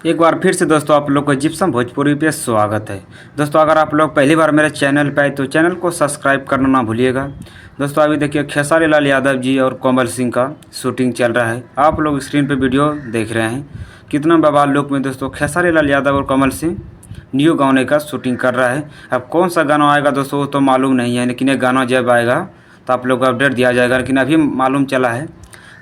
एक बार फिर से दोस्तों आप लोग को जिप्सम भोजपुरी पे स्वागत है। दोस्तों अगर आप लोग पहली बार मेरे चैनल पे आए तो चैनल को सब्सक्राइब करना ना भूलिएगा। दोस्तों अभी देखिए खेसारी लाल यादव जी और कोमल सिंह का शूटिंग चल रहा है। आप लोग स्क्रीन पे वीडियो देख रहे हैं। कितना बवाल लुक में दोस्तों खेसारी लाल यादव और कोमल सिंह न्यू गाने का शूटिंग कर रहा है। अब कौन सा गाना आएगा दोस्तों वो तो मालूम नहीं है, लेकिन ये गाना जब आएगा तो आप लोग को अपडेट दिया जाएगा। लेकिन अभी मालूम चला है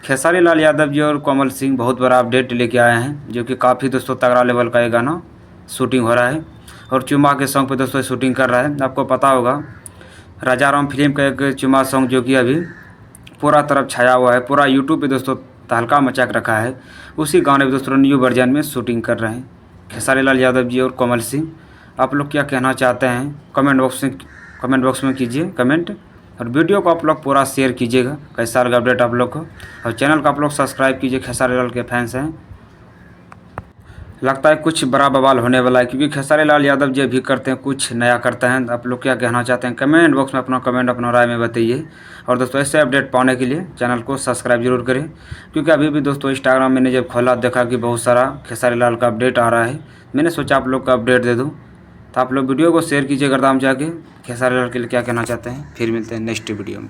खेसारी लाल यादव जी और कोमल सिंह बहुत बड़ा अपडेट लेके आए हैं, जो कि काफ़ी दोस्तों तगड़ा लेवल का ये गाना शूटिंग हो रहा है। और चुमा के सॉन्ग पे दोस्तों शूटिंग कर रहा है। आपको पता होगा राजा राम फिल्म का एक चुमा सॉन्ग जो कि अभी पूरा तरफ छाया हुआ है, पूरा यूट्यूब पे दोस्तों तहलका मचा के रखा है। उसी गाने पे दोस्तों न्यू वर्जन में शूटिंग कर रहे हैं खेसारी लाल यादव जी और कोमल सिंह। आप लोग क्या कहना चाहते हैं कमेंट बॉक्स में कीजिए कमेंट, और वीडियो को आप लोग पूरा शेयर कीजिएगा। कैसा लगा अपडेट आप लोग को, और चैनल को आप लोग सब्सक्राइब कीजिए। खेसारी लाल के फैंस हैं, लगता है कुछ बड़ा बवाल होने वाला है, क्योंकि खेसारी लाल यादव जी भी करते हैं कुछ नया करते हैं। आप लोग क्या कहना चाहते हैं कमेंट बॉक्स में अपना कमेंट अपना राय में बताइए। और दोस्तों ऐसे अपडेट पाने के लिए चैनल को सब्सक्राइब जरूर करें, क्योंकि अभी भी दोस्तों इंस्टाग्राम मैंने जब खोला देखा कि बहुत सारा खेसारी लाल का अपडेट आ रहा है। मैंने सोचा आप लोग का अपडेट दे दूँ, तो आप लोग वीडियो को शेयर कीजिए। गर्दाम जाके खेसारी लाल के लिए क्या कहना चाहते हैं। फिर मिलते हैं नेक्स्ट वीडियो में।